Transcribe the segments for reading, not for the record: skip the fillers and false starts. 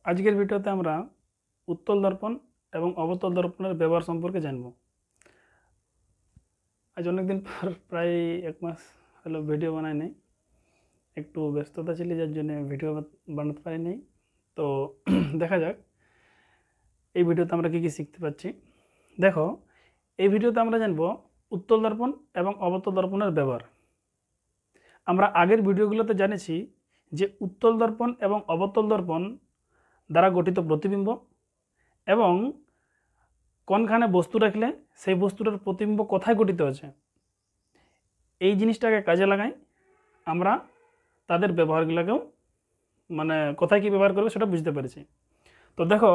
আজকের ভিডিওতে আমরা উত্তল দর্পণ এবং অবতল দর্পণের ব্যবহার সম্পর্কে জানব। আজ অনেকদিন পর প্রায় এক মাস হলো ভিডিও বানাই নাই, একটু ব্যস্ততা ছিল যার জন্য ভিডিও বানাতে পারি নাই। তো দেখা যাক এই ভিডিওতে আমরা কী কী শিখতে পাচ্ছি। দেখো, এই ভিডিওতে আমরা জানব উত্তল দর্পণ এবং অবতল দর্পণের ব্যবহার। আমরা আগের ভিডিওগুলোতে জেনেছি যে উত্তল দর্পণ এবং অবতল দর্পণ দ্বারা গঠিত প্রতিবিম্ব এবং কোনখানে বস্তু রাখলে সেই বস্তুটার প্রতিবিম্ব কোথায় গঠিত আছে, এই জিনিসটাকে কাজে লাগাই আমরা তাদের ব্যবহারগুলোকেও কোথায় কী ব্যবহার করবে সেটা বুঝতে পেরেছি। তো দেখো,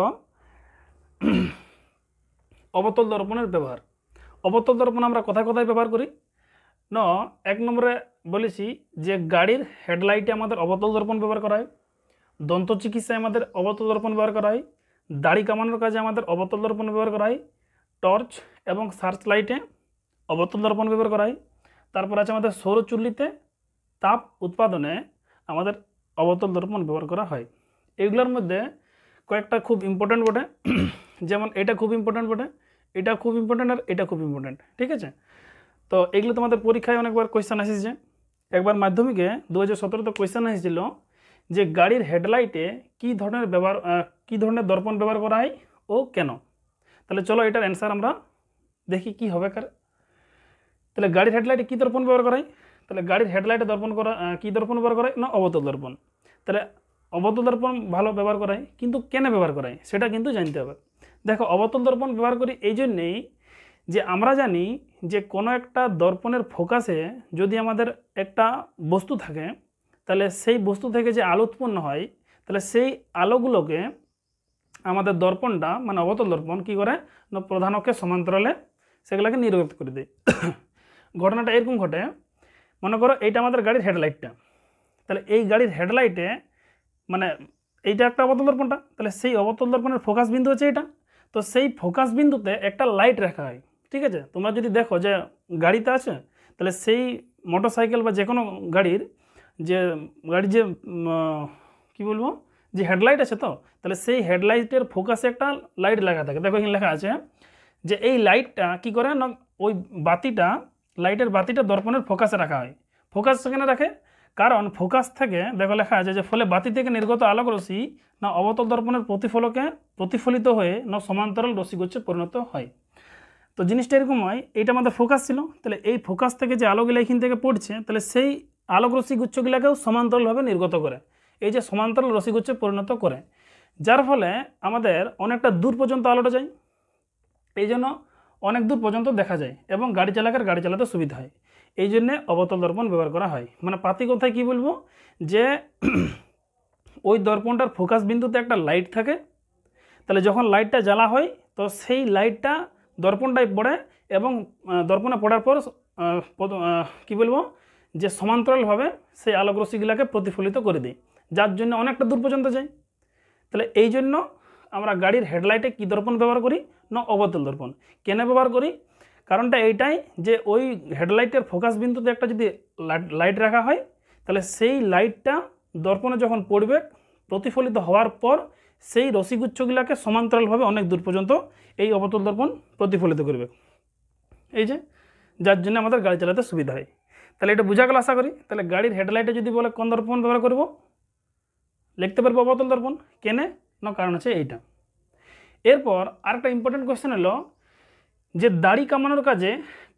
অবতল দর্পণের ব্যবহার। অবতল দর্পণ আমরা কোথায় কোথায় ব্যবহার করি ন, এক নম্বরে বলেছি যে গাড়ির হেডলাইটে আমাদের অবতল দর্পণ ব্যবহার করা হয়, দন্ত চিকিৎসায় আমাদের অবতল দর্পণ ব্যবহার করা হয়, দাড়ি কামানোর কাজে আমাদের অবতল দর্পণ ব্যবহার করা হয়, টর্চ এবং সার্চ লাইটে অবতল দর্পণ ব্যবহার করা হয়। তারপর আছে আমাদের সৌরচুল্লিতে তাপ উৎপাদনে আমাদের অবতল দর্পণ ব্যবহার করা হয়। এইগুলোর মধ্যে কয়েকটা খুব ইম্পর্ট্যান্ট বটে, যেমন এটা খুব ইম্পর্ট্যান্ট বটে, এটা খুব ইম্পর্ট্যান্ট আর এটা খুব ইম্পর্ট্যান্ট, ঠিক আছে। তো এগুলো তোমাদের পরীক্ষায় অনেকবার কোয়েশ্চেন এসেছে। একবার মাধ্যমিকে 2017তে কোয়েশ্চেন এসেছিল যে গাড়ির হেডলাইটে কী ধরনের দর্পণ ব্যবহার করা হয় ও কেন। তাহলে চলো এটার অ্যান্সার আমরা দেখি কি হবে কার। তাহলে গাড়ির হেডলাইটে কী দর্পণ ব্যবহার করা হয়, তাহলে গাড়ির হেডলাইটে কী দর্পণ ব্যবহার করা হয় না, অবতল দর্পণ। তাহলে অবতল দর্পণ ভালো ব্যবহার করা হয়, কিন্তু কেন ব্যবহার করা হয় সেটা কিন্তু জানতে হবে। দেখো, অবতল দর্পণ ব্যবহার করি এই জন্যেই যে আমরা জানি যে কোনো একটা দর্পণের ফোকাসে যদি আমাদের একটা বস্তু থাকে, তাহলে সেই বস্তু থেকে যে আলো উৎপন্ন হয়, তাহলে সেই আলোগুলোকে আমাদের দর্পণটা অবতল দর্পণ কী করে না, প্রধান অক্ষের সমান্তরালে সেগুলোকে নির্গত করে দেয়। ঘটনাটা এরকম ঘটে, মনে করো এইটা আমাদের গাড়ির হেডলাইটটা, তাহলে এই গাড়ির হেডলাইটে এইটা একটা অবতল দর্পণটা, তাহলে সেই অবতল দর্পণের ফোকাস বিন্দু হচ্ছে এটা। তো সেই ফোকাস বিন্দুতে একটা লাইট রাখা হয়, ঠিক আছে। তোমরা যদি দেখো যে গাড়িতে আছে, তাহলে সেই মোটরসাইকেল বা যে কোনো গাড়ির যে কী বলবো, যে হেডলাইট আছে, তো তাহলে সেই হেডলাইটের ফোকাসে একটা লাইট লেখা থাকে। দেখো এখানে লেখা আছে যে এই লাইটটা কি করে না, ওই লাইটের বাতিটা দর্পণের ফোকাসে রাখা হয়। ফোকাস সেখানে রাখে কারণ ফোকাস থেকে দেখো লেখা আছে যে ফলে বাতি থেকে নির্গত আলোক রশ্মি না অবতল দর্পণের প্রতিফলিত হয়ে না সমান্তরাল রশ্মিগুচ্ছে পরিণত হয়। তো জিনিসটা এরকম হয়, এইটা আমাদের ফোকাস ছিল, তাহলে এই ফোকাস থেকে যে আলোগুলো এখান থেকে পড়ছে, তাহলে সেই আলোক রশ্মিগুচ্ছগুলোকেও সমান্তরালভাবে নির্গত করে, এই যে সমান্তরাল রশ্মিগুচ্ছে পরিণত করে, যার ফলে আমাদের অনেকটা দূর পর্যন্ত আলোটা যায়, এই জন্য অনেক দূর পর্যন্ত দেখা যায় এবং গাড়ি চালাতে সুবিধা হয়। এই জন্যে অবতল দর্পণ ব্যবহার করা হয়। পাতি কথায় কী বলবো, যে ওই দর্পণটার ফোকাস বিন্দুতে একটা লাইট থাকে, তাহলে যখন লাইটটা জ্বালা হয় তো সেই লাইটটা দর্পণটায় পড়ে এবং দর্পণে পড়ার পর কী বলবো, যে সমান্তরালভাবে সেই আলোক রশ্মিগুলোকে প্রতিফলিত করে দেয়, যার জন্য অনেকটা দূর পর্যন্ত যায়। তাহলে এই জন্য আমরা গাড়ির হেডলাইটে কী দর্পণ ব্যবহার করি না, অবতল দর্পণ। কেন ব্যবহার করি, কারণটা এইটাই যে ওই হেডলাইটের ফোকাস বিন্দুতে একটা যদি লাইট রাখা হয়, তাহলে সেই লাইটটা দর্পণে যখন পড়বে, প্রতিফলিত হওয়ার পর সেই রশ্মিগুচ্ছগুলোকে সমান্তরালভাবে অনেক দূর পর্যন্ত এই অবতল দর্পণ প্রতিফলিত করবে, এই যে যার জন্য আমাদের গাড়ি চালাতে সুবিধা হয়। তাহলে এটা বোঝা গেল আশা করি। তাহলে গাড়ির হেডলাইটে যদি বলে কোন দর্পণ ব্যবহার করব, লিখতে পারবো অবতল দর্পণ। কেনে না, কারণ হচ্ছে এইটা। এরপর আরেকটা ইম্পর্টেন্ট কোয়েশ্চেন হলো যে দাড়ি কামানোর কাজে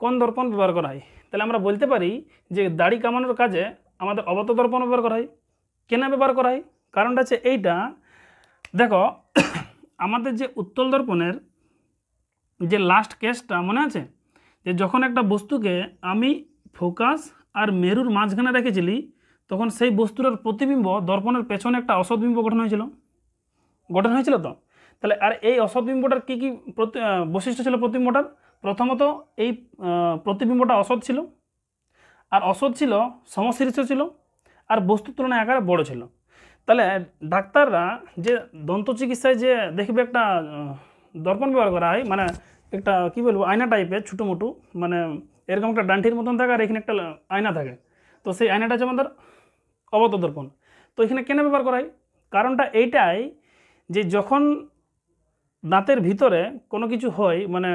কোন দর্পণ ব্যবহার করা হয়। তাহলে আমরা বলতে পারি যে দাড়ি কামানোর কাজে আমাদের অবতল দর্পণ ব্যবহার করা হয়। কেন ব্যবহার করা হয়, কারণটা হচ্ছে এইটা। দেখো, আমাদের যে উত্তল দর্পণের যে লাস্ট কেসটা মনে আছে, যে যখন একটা বস্তুকে আমি ফোকাস আর মেরুর মাঝখানে রেখেছিলি, তখন সেই বস্তুটার প্রতিবিম্ব দর্পণের পেছনে একটা অসৎবিম্ব গঠন হয়েছিল তো। তাহলে আর এই অসৎবিম্বটার কী কী বৈশিষ্ট্য ছিল প্রতিবিম্বটার, প্রথমত এই প্রতিবিম্বটা অসৎ ছিল, আর অসৎ ছিল সমশীর্ষ ছিল, আর বস্তুর তুলনায় আকারে বড় ছিল। তাহলে ডাক্তাররা যে দন্ত চিকিৎসায় যে দেখবে একটা দর্পণ ব্যবহার করা হয়, একটা কী বলবো, আয়না টাইপের ছোটো মোটো, এরকম একটা ডান্ঠির মতন থাকে আর এখানে একটা আয়না থাকে, তো সেই আয়নাটা হচ্ছে আমাদের অবতল দর্পণ। তো এখানে কেন ব্যবহার করা হয়, কারণটা এইটাই যে যখন দাঁতের ভিতরে কোনো কিছু হয়, মানে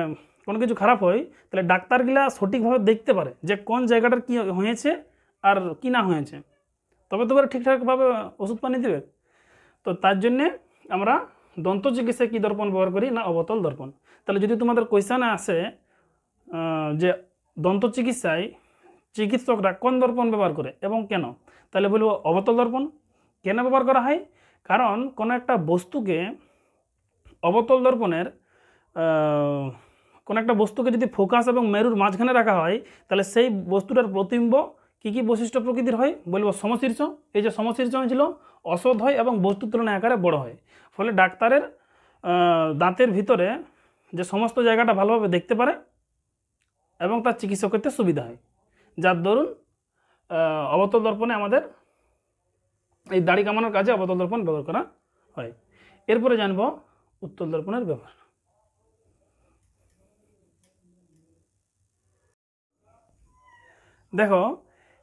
কোনো কিছু খারাপ হয়, তাহলে ডাক্তারগুলা সঠিকভাবে দেখতে পারে যে কোন জায়গাটার কী হয়েছে আর কি না হয়েছে, তবে তো ঠিকঠাকভাবে ওষুধ পানি দেবে। তো তার জন্যে আমরা দন্ত চিকিৎসায় কী দর্পণ ব্যবহার করি না অবতল দর্পণ। তাহলে যদি তোমাদের কোয়েশ্চানে আসে যে দন্ত চিকিৎসায় চিকিৎসকরা কোন দর্পণ ব্যবহার করে এবং কেন, তাহলে বলবো অবতল দর্পণ। কেন ব্যবহার করা হয়? কারণ কোনো একটা বস্তুকে অবতল দর্পণের কোনো একটা বস্তুকে যদি ফোকাস এবং মেরুর মাঝখানে রাখা হয়, তাহলে সেই বস্তুটার প্রতিবিম্ব কী কী বৈশিষ্ট্য প্রকৃতির হয় বলবো সমশীর্ষ। এই যে সমশীর্ষ হয়েছিল অসৎ হয় এবং বস্তুর তুলনায় আকারে বড় হয়, ফলে ডাক্তারের দাঁতের ভিতরে যে সমস্ত জায়গাটা ভালোভাবে দেখতে পারে এবং তার চিকিৎসা করতে সুবিধা হয়, যার দরুন অবতল দর্পণে আমাদের এই দাড়ি কামানোর কাজে অবতল দর্পণ ব্যবহার করা হয়। এরপরে জানবো উত্তল দর্পণের ব্যবহার। দেখো,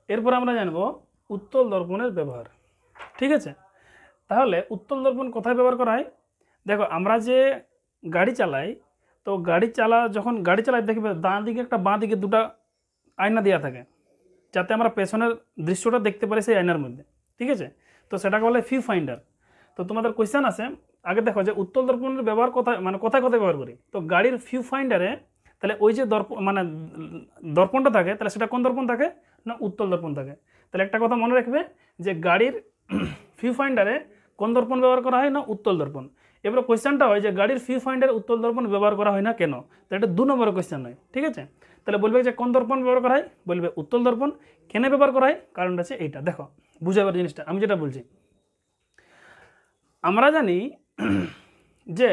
এরপর আমরা জানবো উত্তল দর্পণের ব্যবহার। ঠিক আছে, তাহলে উত্তল দর্পণ কোথায় ব্যবহার করা হয়? দেখো, আমরা যে গাড়ি চালাই, তো যখন গাড়ি চালাই দেখবে ডান দিকে একটা বাঁ দিকে দুটা আয়না দেওয়া থাকে, যাতে আমরা পেছনের দৃশ্যটা দেখতে পারি সেই আয়নার মধ্যে। ঠিক আছে, তো সেটাকে বলে ভিউ ফাইন্ডার। তো তোমাদের কোয়েশ্চেন আছে, আগে দেখো যে উত্তল দর্পণের ব্যবহার কোথায়, মানে কোথায় কোথায় ব্যবহার করি। তো গাড়ির ভিউ ফাইন্ডারে, তাহলে ওই যে দর্পণটা থাকে, তাহলে সেটা কোন দর্পণ থাকে না উত্তল দর্পণ থাকে। তাহলে একটা কথা মনে রাখবে যে গাড়ির ভিউ ফাইন্ডারে কোন দর্পণ ব্যবহার করা হয় না উত্তল দর্পণ। এবার কোয়েশ্চেনটা হয় যে গাড়ির ভিউ ফাইন্ডারে উত্তল দর্পণ ব্যবহার করা হয় না কেন, তো এটা 2 নম্বরের কোয়েশ্চেন হয়। ঠিক আছে, তাহলে বলবে যে কোন দর্পণ ব্যবহার করা হয়, বলবে উত্তল দর্পণ। কেন ব্যবহার করা হয়, কারণটা আছে এইটা। দেখো বুঝাবার জিনিসটা আমি যেটা বলছি, আমরা জানি যে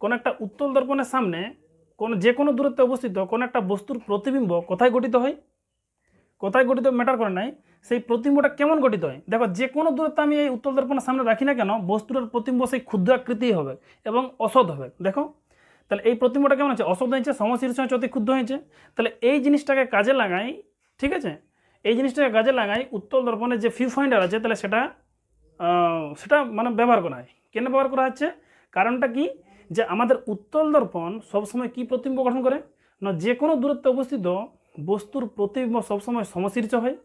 কোন একটা উত্তল দর্পণের সামনে যে কোনো দূরত্বে অবস্থিত কোন একটা বস্তুর প্রতিবিম্ব কোথায় গঠিত হয়, কোথায় গঠিত ম্যাটার করে নাই, সেই প্রতিবিম্বটা কেমন গঠিত হয়। দেখো, যে কোনো দূরত্বে আমি এই উত্তল দর্পণের সামনে রাখি না কেন, বস্তুটার প্রতিবিম্ব সেই ক্ষুদ্রাকৃতি হবে এবং অসৎ হবে। দেখো, তাহলে এই প্রতিবিম্বটা কেমন আছে, অসৎ হয়েছে, সমশীর্ষ হয়েছে, অতি ক্ষুদ্র হয়েছে। তাহলে এই জিনিসটাকে কাজে লাগাই, ঠিক আছে, এই জিনিসটাকে কাজে লাগাই উত্তল দর্পণের যে ভিউ ফাইন্ডার আছে, তাহলে সেটা মানে ব্যবহার করা হয়। কেন ব্যবহার করা হচ্ছে, কারণটা কি, যে আমাদের উত্তল দর্পণ সবসময় কি প্রতিবিম্ব গঠন করে না, যে কোনো দূরত্বে অবস্থিত বস্তুর প্রতিবিম্ব সবসময় সমশীর্ষ হয়,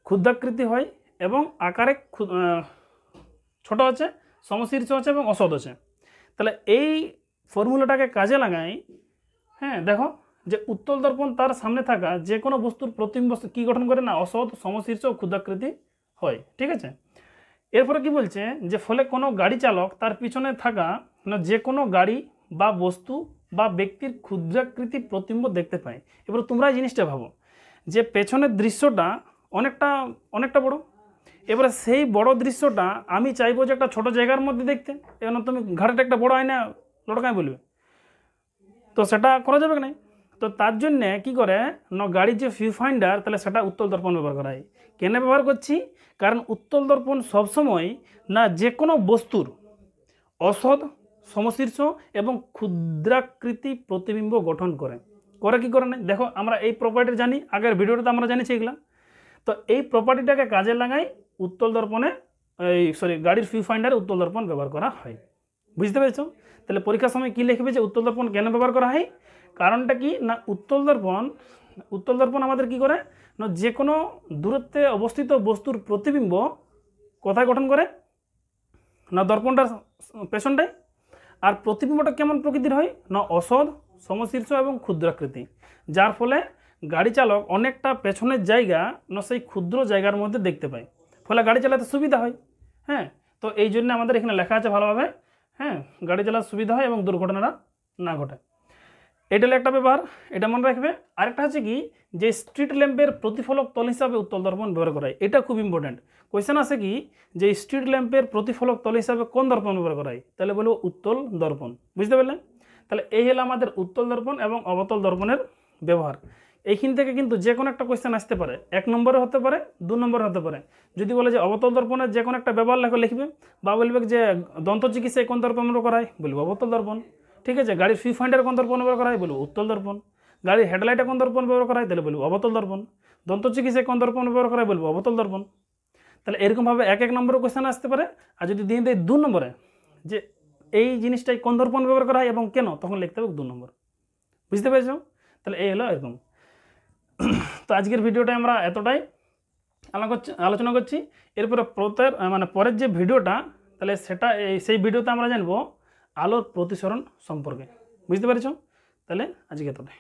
ক্ষুদ্রাকৃতি হয় এবং আকারে ছোট আছে, সমশীর্ষ আছে এবং অসৎ আছে। তাহলে এই ফর্মুলাটাকে কাজে লাগাই। হ্যাঁ, দেখো যে উত্তল দর্পণ তার সামনে থাকা যে কোনো বস্তুর প্রতিবিম্ব কি গঠন করে না অসৎ, সমশীর্ষ ও ক্ষুদ্রাকৃতি হয়। ঠিক আছে, এরপরে কি বলছে যে ফলে কোনো গাড়ি চালক তার পিছনে থাকা না যে কোনো গাড়ি বা বস্তু বা ব্যক্তির ক্ষুদ্রাকৃতি প্রতিবিম্ব দেখতে পায়। এবার তোমরা এই জিনিসটা ভাবো যে পেছনের দৃশ্যটা অনেকটা বড়, এবারে সেই বড় দৃশ্যটা আমি চাইবো যে একটা ছোট জায়গার মধ্যে দেখতে, এবার তুমি ঘাটে একটা বড় আয়না লটকায় বলবে, তো সেটা করা যাবে না। তো তার জন্যে কী করে না গাড়ির যে ভিউ ফাইন্ডার, তাহলে সেটা উত্তল দর্পণ ব্যবহার করা হয়। কেন ব্যবহার করছি, কারণ উত্তল দর্পণ সবসময় না যে কোনো বস্তুর অসৎ, সমশীর্ষ এবং ক্ষুদ্রাকৃতি প্রতিবিম্ব গঠন করে কি করে না। দেখো, আমরা এই প্রপার্টি জানি, আগের ভিডিওটাতে আমরা জানিছি এগুলা। তো এই প্রপার্টিটাকে কাজে লাগাই উত্তল দর্পণে, গাড়ির ভিউ ফাইন্ডারে উত্তল দর্পণ ব্যবহার করা হয়। বুঝতে পেরেছো? তাহলে পরীক্ষার সময় কী লিখবে যে উত্তল দর্পণ কেন ব্যবহার করা হয়, কারণটা কি না উত্তল দর্পণ আমাদের কি করে না যে কোনো দূরত্বে অবস্থিত বস্তুর প্রতিবিম্ব কোথায় গঠন করে না দর্পণটার পেছনটায়। আর প্রতিবিম্বটা কেমন প্রকৃতির হয় না অসৎ, সমশীর্ষ এবং ক্ষুদ্রাকৃতি, যার ফলে গাড়ি চালক অনেকটা পেছনের জায়গা না সেই ক্ষুদ্র জায়গার মধ্যে দেখতে পায়, ফলে গাড়ি চালাতে সুবিধা হয়। হ্যাঁ, তো এই জন্য আমাদের এখানে লেখা আছে ভালোভাবে, হ্যাঁ, গাড়ি চালাতে সুবিধা হয় এবং দুর্ঘটনাটা না ঘটে। এটা হলো একটা ব্যাপার, এটা মনে রাখবে। আরেকটা হচ্ছে কি যে স্ট্রিট ল্যাম্পের প্রতিফলক তল হিসাবে উত্তল দর্পণ ব্যবহার করা হয়। এটা খুব ইম্পর্টেন্ট কোয়েশ্চেন আছে কি যে স্ট্রিট ল্যাম্পের প্রতিফলক তল হিসাবে কোন দর্পণ ব্যবহার করা হয়, তাহলে বলবো উত্তল দর্পণ। বুঝতে পারলেন? তাহলে এই হলো আমাদের উত্তল দর্পণ এবং অবতল দর্পণের ব্যবহার। এইখান থেকে কিন্তু যে কোনো একটা কোয়েশ্চেন আসতে পারে, 1 নম্বরে হতে পারে, 2 নম্বরে হতে পারে। যদি বলে যে অবতল দর্পণের যে কোনো একটা ব্যবহার লিখবে, বা বলবে যে দন্ত চিকিৎসায় কোন দর্পণ ব্যবহার করা হয়, বলবো অবতল দর্পণ। ঠিক আছে, গাড়ির ভিউ ফাইন্ডার কোন দর্পণ ব্যবহার করা হয়, বলবো উত্তল দর্পণ। গাড়ির হেডলাইটে কোন দর্পণ ব্যবহার করা হয়, তাহলে বলবো অবতল দর্পণ। দন্ত চিকিৎসায় কোন দর্পণ ব্যবহার করা হয়, বলবো অবতল দর্পণ। তাহলে এরকমভাবে 1 নম্বরে কোয়েশ্চেন আসতে পারে। আর যদি দিয়ে দেয় 2 নম্বরে, যে এই জিনিসটাই কোন দর্পণ ব্যবহার করা হয় এবং কেন, তখন লিখতে হবে 2 নম্বর। বুঝতে পেরেছো? তাহলে এই হলো এরকম। তো আজকের ভিডিওটা আমরা এতটাই আলোচনা করছি। এরপরে পরের যে ভিডিওটা, তাহলে সেই ভিডিওতে আমরা জানবো আলোর প্রতিসরণ সম্পর্কে। বুঝতে পেরেছো? তাহলে আজকে এতটাই।